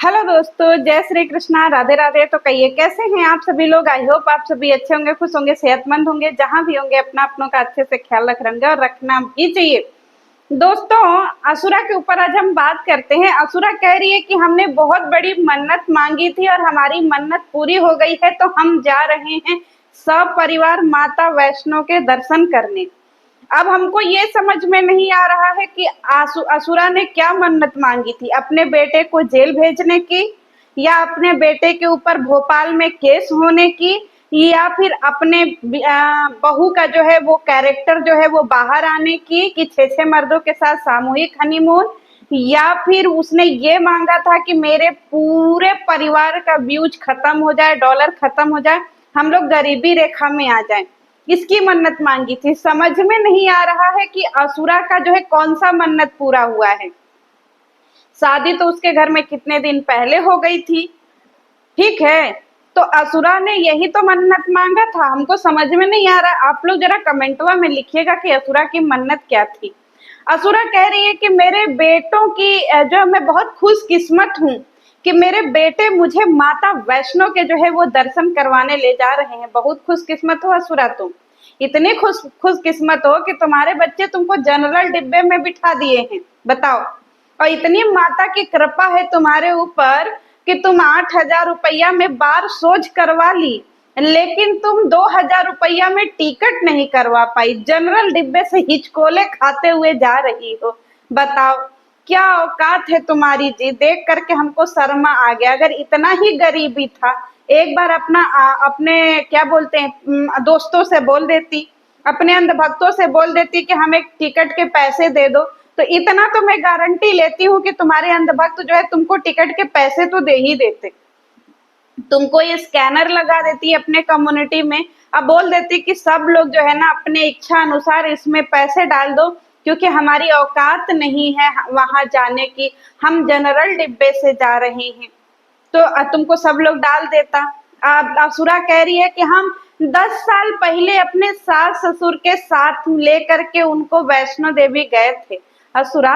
Hello दोस्तों, जय श्री कृष्णा, राधे राधे। तो कहिए कैसे हैं आप सभी लोग। आई होप आप सभी अच्छे होंगे, खुश होंगे, सेहतमंद होंगे। जहां भी होंगे अपना अपनों का अच्छे से ख्याल रख रहे होंगे और रखना भी चाहिए। दोस्तों, असुरा के ऊपर आज हम बात करते हैं। असुरा कह रही है कि हमने बहुत बड़ी मन्नत मांगी थी और हमारी मन्नत पूरी हो गई है, तो हम जा रहे हैं सब परिवार माता वैष्णो के दर्शन करने। अब हमको ये समझ में नहीं आ रहा है कि असुरा ने क्या मन्नत मांगी थी, अपने बेटे को जेल भेजने की, या अपने बेटे के ऊपर भोपाल में केस होने की, या फिर अपने बहू का जो है वो कैरेक्टर जो है वो बाहर आने की, कि 6 मर्दों के साथ सामूहिक हनीमून, या फिर उसने ये मांगा था कि मेरे पूरे परिवार का व्यूज खत्म हो जाए, डॉलर खत्म हो जाए, हम लोग गरीबी रेखा में आ जाएं। इसकी मन्नत मांगी थी। समझ में नहीं आ रहा है कि असुरा का जो है कौन सा मन्नत पूरा हुआ है। शादी तो उसके घर में कितने दिन पहले हो गई थी, ठीक है। तो असुरा ने यही तो मन्नत मांगा था। हमको समझ में नहीं आ रहा। आप लोग जरा कमेंटवा में लिखिएगा कि असुरा की मन्नत क्या थी। असुरा कह रही है कि मेरे बेटों की जो मैं बहुत खुशकिस्मत हूँ कि मेरे बेटे मुझे माता वैष्णो के जो है वो दर्शन करवाने ले जा रहे हैं। बहुत खुशकिस्मत हो असुरा तुम। इतनी खुशकिस्मत हो कि तुम्हारे बच्चे तुमको जनरल डिब्बे में बिठा दिए हैं, बताओ। और इतनी माता की कृपा है तुम्हारे ऊपर कि तुम 8,000 रुपया में बार सोच करवा ली, लेकिन तुम 2,000 रुपया में टिकट नहीं करवा पाई। जनरल डिब्बे से हिचकोले खाते हुए जा रही हो। बताओ क्या औकात है तुम्हारी जी। देख करके हमको शर्मा आ गया। अगर इतना ही गरीबी था, एक बार अपने क्या बोलते हैं दोस्तों से बोल देती, अपने अंधभक्तों से बोल देती कि हमें टिकट के पैसे दे दो, तो इतना तो मैं गारंटी लेती हूँ कि तुम्हारे अंधभक्त जो है तुमको टिकट के पैसे तो दे ही देते। तुमको ये स्कैनर लगा देती अपने कम्युनिटी में, अब बोल देती कि सब लोग जो है ना अपने इच्छा अनुसार इसमें पैसे डाल दो, क्योंकि हमारी औकात नहीं है वहां जाने की, हम जनरल डिब्बे से जा रहे हैं। तो तुमको सब लोग डाल देता। असुरा कह रही है कि हम 10 साल पहले अपने सास ससुर के साथ लेकर के उनको वैष्णो देवी गए थे। असुरा,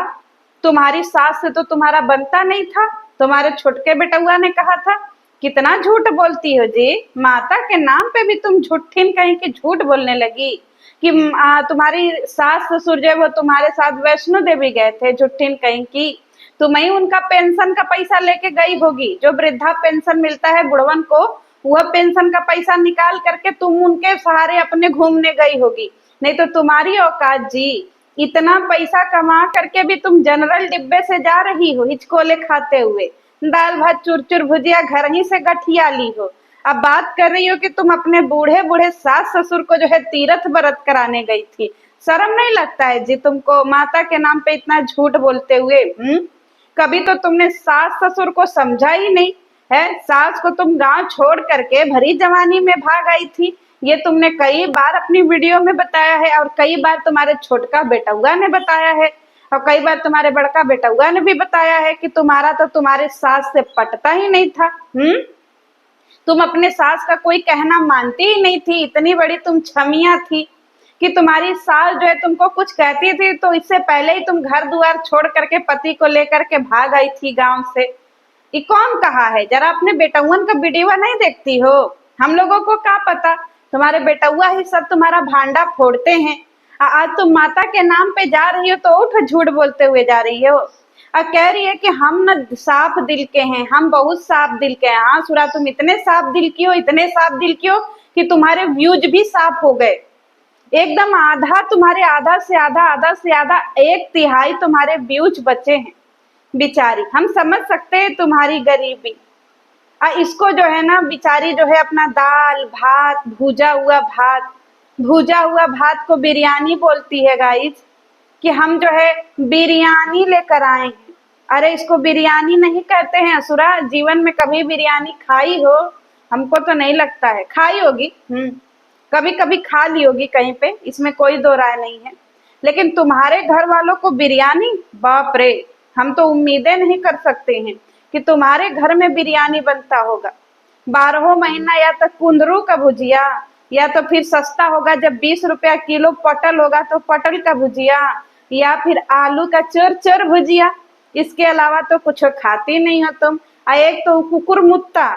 तुम्हारी सास से तो तुम्हारा बनता नहीं था, तुम्हारे छोटके बेटुआ ने कहा था। कितना झूठ बोलती हो जी। माता के नाम पे भी तुम झूठीन कहीं की झूठ बोलने लगी कि तुम्हारी सास ससुर जो है वो तुम्हारे साथ वैष्णो देवी गए थे। झूठीन कहीं की। तुम ही उनका पेंशन का पैसा लेके गई होगी, जो वृद्धा पेंशन मिलता है बुढ़वन को, वह पेंशन का पैसा निकाल करके तुम उनके सहारे अपने घूमने गई होगी। नहीं तो तुम्हारी औकात जी। इतना पैसा कमा करके भी तुम जनरल डिब्बे से जा रही हो हिचकोले खाते हुए। दाल भात चूर भुजिया घर ही से गठिया ली हो। अब बात कर रही हो कि तुम अपने बूढ़े बूढ़े सास ससुर को जो है तीर्थ व्रत कराने गई थी। शर्म नहीं लगता है जी तुमको माता के नाम पे इतना झूठ बोलते हुए। कभी तो तुमने सास ससुर को समझा ही नहीं है। सास को तुम गांव छोड़ करके भरी जवानी में भाग आई थी। ये तुमने कई बार अपनी वीडियो में बताया है, और कई बार तुम्हारे छोटका बेटुआ ने बताया है, और कई बार तुम्हारे बड़का बेटुआ ने भी बताया है कि तुम्हारा तो तुम्हारे सास से पटता ही नहीं था। तुम अपने सास का कोई कहना मानती ही नहीं थी। इतनी बड़ी तुम छमिया थी कि तुम्हारी सास जो है तुमको कुछ कहती थी तो इससे पहले ही तुम घर द्वार छोड़ करके पति को लेकर के भाग आई थी गांव से। ये कौन कहा है? जरा अपने बेटुअन का वीडियो नहीं देखती हो? हम लोगों को क्या पता, तुम्हारे बेटुआ ही सब तुम्हारा भांडा फोड़ते हैं। आज तुम माता के नाम पे जा रही हो तो उठ झूठ बोलते हुए जा रही हो, और कह रही है कि हम न साफ दिल के हैं, हम बहुत साफ दिल के हैं। हाँ सुरा, तुम इतने साफ दिल की हो, इतने साफ दिल की हो कि तुम्हारे व्यूज भी साफ हो गए। एकदम आधा तुम्हारे, आधा से आधा, आधा से आधा, 1/3 तुम्हारे व्यूज बचे हैं। बिचारी, हम समझ सकते हैं तुम्हारी गरीबी। इसको जो है ना बिचारी जो है अपना दाल भात, भूजा हुआ भात को बिरयानी बोलती है गाइस, कि हम जो है बिरयानी लेकर आए हैं। अरे इसको बिरयानी नहीं कहते हैं असुरा। जीवन में कभी बिरयानी खाई हो? हमको तो नहीं लगता है। खाई होगी, कभी कभी खा ली होगी कहीं पे, इसमें कोई दो राय नहीं है। लेकिन तुम्हारे घर वालों को बिरयानी, बाप रे, हम तो उम्मीदें नहीं कर सकते हैं कि तुम्हारे घर में बिरयानी बनता होगा। 12 महीना या तो कुंदरू का भुजिया, या तो फिर सस्ता होगा जब 20 रुपया किलो पटल होगा तो पटल का भुजिया, या फिर आलू का चोर चोर भुजिया। इसके अलावा तो कुछ खाती नहीं हो तुम। एक तो कुकुर मुत्ता।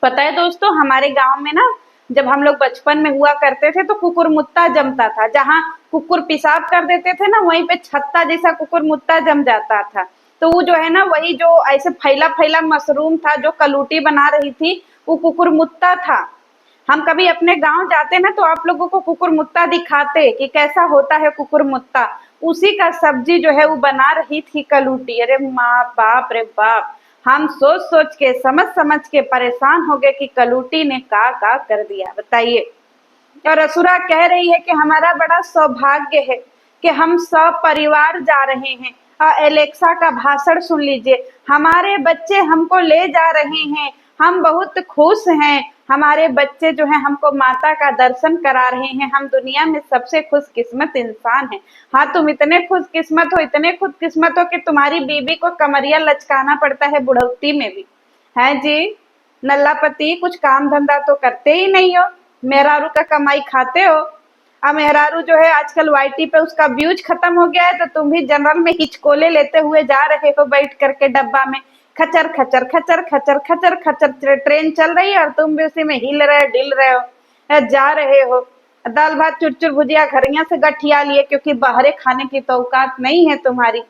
पता है दोस्तों, हमारे गांव में ना जब हम लोग बचपन में हुआ करते थे तो कुकुर मुत्ता जमता था। जहां कुकुर पेशाब कर देते थे ना, वहीं पे छत्ता जैसा कुकुर मुत्ता जम जाता था। तो वो जो है ना, वही जो ऐसे फैला फैला मशरूम था जो कलूटी बना रही थी, वो कुकुर मुत्ता था। हम कभी अपने गांव जाते ना तो आप लोगों को कुकुरमुत्ता दिखाते कि कैसा होता है कुकुरमुत्ता। उसी का सब्जी जो है वो बना रही थी कलूटी। अरे माँ बाप रे बाप, हम सोच सोच के समझ समझ के परेशान हो गए कि कलूटी ने का कर दिया, बताइए। और असुरा कह रही है कि हमारा बड़ा सौभाग्य है कि हम सब परिवार जा रहे हैं। एलेक्सा का भाषण सुन लीजिए, हमारे बच्चे हमको ले जा रहे हैं, हम बहुत खुश हैं। हमारे बच्चे जो हैं हमको माता का दर्शन करा रहे हैं, हम दुनिया में सबसे खुशकिस्मत इंसान हैं। हाँ, तुम इतने खुशकिस्मत हो, इतने खुशकिस्मत हो कि तुम्हारी बीबी को कमरिया लचकाना पड़ता है बुढ़ौती में भी। है जी, नल्ला पति कुछ काम धंधा तो करते ही नहीं हो, मेहरारू का कमाई खाते हो। अब मेहरारू जो है आजकल वाईटी पे उसका व्यूज खत्म हो गया है, तो तुम भी जनरल में हिचकोले लेते हुए जा रहे हो बैठ करके डब्बा में। खचर खचर खचर खचर खचर खचर ट्रेन चल रही है और तुम भी उसी में हिल रहे डिल रहे हो, जा रहे हो। दाल भात चुरचुर भुजिया घरिया से गठिया लिए, क्योंकि बाहरे खाने की तो औकात नहीं है तुम्हारी।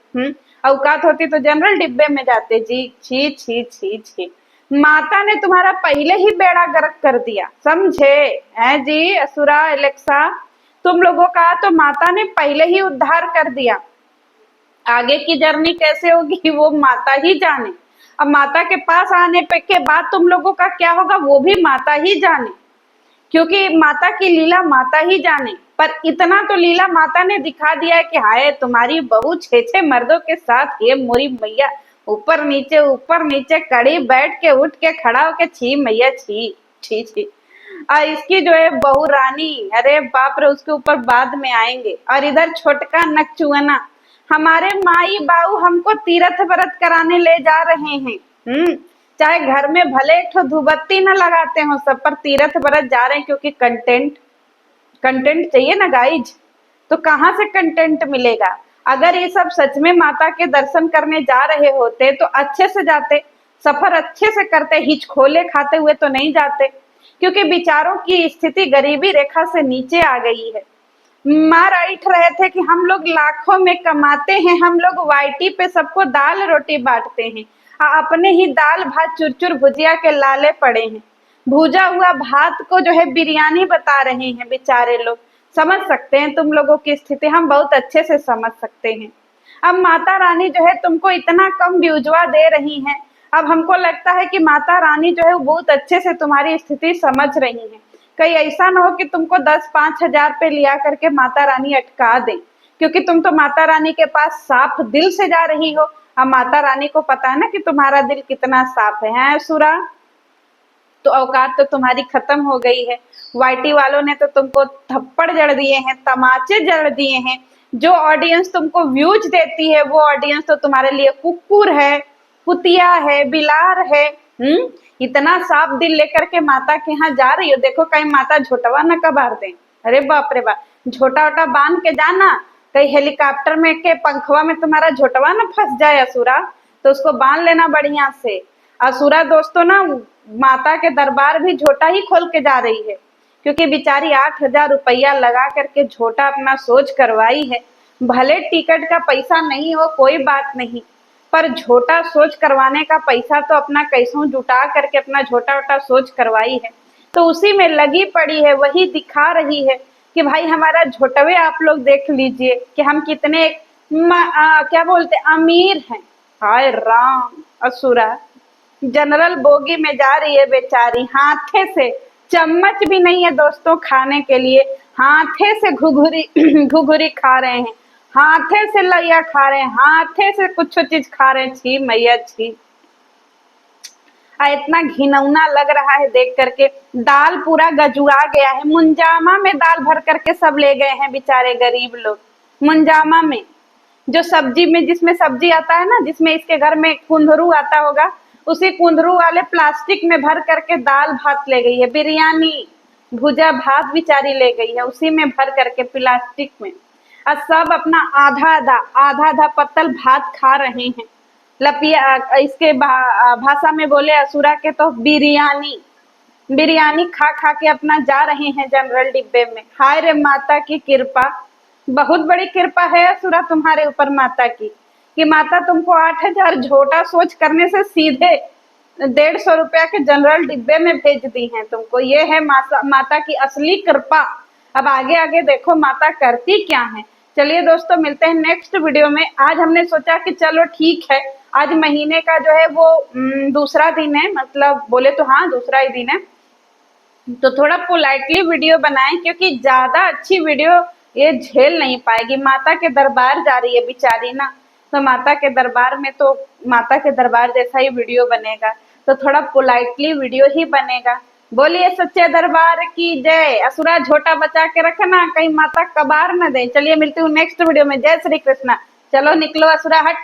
औकात होती तो जनरल डिब्बे में जाते जी। छी छी छी छी, माता ने तुम्हारा पहले ही बेड़ा गर्क कर दिया, समझे है जी। असुरा एलेक्सा, तुम लोगों का तो माता ने पहले ही उद्धार कर दिया। आगे की जर्नी कैसे होगी वो माता ही जाने। अब माता के पास आने पे के बाद तुम लोगों का क्या होगा वो भी माता ही जाने, क्योंकि माता की लीला माता ही जाने। पर इतना तो लीला माता ने दिखा दिया है कि हाय तुम्हारी बहू छह छह मर्दों के साथ, ये मोरी मैया, ऊपर नीचे कड़ी बैठ के उठ के खड़ा होके, छी मैया छी छी छी। और इसकी जो है बहू रानी, अरे बाप रे, उसके ऊपर बाद में आएंगे। और इधर छोटका नकचुअना, हमारे माई बाऊ हमको तीर्थ व्रत कराने ले जा रहे हैं। चाहे घर में भले एक ठो धूबत्ती न लगाते हो, सब पर तीर्थ व्रत जा रहे हैं, क्योंकि कंटेंट कंटेंट चाहिए ना गाइज। तो कहाँ से कंटेंट मिलेगा। अगर ये सब सच में माता के दर्शन करने जा रहे होते तो अच्छे से जाते, सफर अच्छे से करते, हिचखोले खाते हुए तो नहीं जाते। क्योंकि बेचारों की स्थिति गरीबी रेखा से नीचे आ गई है। मार ऐठ रहे थे कि हम लोग लाखों में कमाते हैं, हम लोग वाईटी पे सबको दाल रोटी बांटते हैं, अपने ही दाल भात चुरचुर भुजिया के लाले पड़े हैं। भूजा हुआ भात को जो है बिरयानी बता रहे हैं बेचारे लोग। समझ सकते हैं तुम लोगों की स्थिति, हम बहुत अच्छे से समझ सकते हैं। अब माता रानी जो है तुमको इतना कम व्यूजवा दे रही हैं। अब हमको लगता है कि माता रानी जो है वो बहुत अच्छे से तुम्हारी स्थिति समझ रही है। कहीं ऐसा ना हो कि तुमको 10-5 हजार पे लिया करके माता रानी अटका दे, क्योंकि तुम तो माता रानी के पास साफ दिल से जा रही हो। अब माता रानी को पता है ना कि तुम्हारा दिल कितना साफ है सुरा। तो औकात तो तुम्हारी खत्म हो गई है। वाईटी वालों ने तो तुमको थप्पड़ जड़ दिए हैं, तमाचे जड़ दिए हैं। जो ऑडियंस तुमको व्यूज देती है वो ऑडियंस तो तुम्हारे लिए कुकुर है, कुतिया है, बिलार है। इतना साफ दिल लेकर के माता के यहाँ जा रही हो, देखो कहीं माता झोटवा न कबार दे। अरे बाप रे बाप, झोटा वोटा बांध के जाना, कहीं हेलीकॉप्टर में के पंखवा में तुम्हारा झोटवा न फंस जाए असुरा, तो उसको बांध लेना बढ़िया से। असुरा दोस्तों ना माता के दरबार भी झोटा ही खोल के जा रही है, क्योंकि बेचारी 8 हजार रुपया लगा करके झोटा अपना सोच करवाई है। भले टिकट का पैसा नहीं हो कोई बात नहीं, पर झोटा सोच करवाने का पैसा तो अपना कैसों जुटा करके अपना झोटा वोटा सोच करवाई है। तो उसी में लगी पड़ी है, वही दिखा रही है कि भाई हमारा झोटवे आप लोग देख लीजिए कि हम कितने क्या बोलते अमीर हैं। हाय राम, असुरा जनरल बोगी में जा रही है बेचारी, हाथे से चम्मच भी नहीं है दोस्तों खाने के लिए, हाथे से घुघुरी घुघुरी खा रहे हैं, हाथे से लैया खा रहे हैं, हाथे से कुछ चीज खा रहे हैं। छी मैया छी, इतना घिनौना लग रहा है देख करके। दाल पूरा गजुआ गया है, मुंजामा में दाल भर करके सब ले गए हैं बेचारे गरीब लोग। मुंजामा में जो सब्जी में, जिसमें सब्जी आता है ना, जिसमें इसके घर में कुंदरू आता होगा, उसी कुंदरू वाले प्लास्टिक में भर करके दाल भात ले गई है, बिरयानी भुजा भात बेचारी ले गई है उसी में भर करके प्लास्टिक में। और सब अपना आधा आधा पत्तल भात खा रहे हैं। लपिया, इसके भाषा में बोले असुरा के तो बिरयानी, बिरयानी खा खा के अपना जा रहे हैं जनरल डिब्बे में। हाय रे माता की कृपा, बहुत बड़ी कृपा है असुरा तुम्हारे ऊपर माता की, कि माता तुमको 8,000 झोटा सोच करने से सीधे 150 रुपया के जनरल डिब्बे में भेज दी हैं तुमको। ये है माता की असली कृपा। अब आगे आगे देखो माता करती क्या है। चलिए दोस्तों, मिलते हैं नेक्स्ट वीडियो में। आज हमने सोचा कि चलो ठीक है, आज महीने का जो है वो दूसरा दिन है, मतलब बोले तो हाँ दूसरा ही दिन है, तो थोड़ा पोलाइटली वीडियो बनाएं, क्योंकि ज्यादा अच्छी वीडियो ये झेल नहीं पाएगी। माता के दरबार जा रही है बेचारी ना, तो माता के दरबार में तो माता के दरबार जैसा ही वीडियो बनेगा, तो थोड़ा पोलाइटली वीडियो ही बनेगा। बोलिए सच्चे दरबार की जय। असुरा झोटा बचा के रखना, कहीं माता कबार न दे। चलिए मिलती हूँ नेक्स्ट वीडियो में। जय श्री कृष्णा। चलो निकलो असुरा, हट।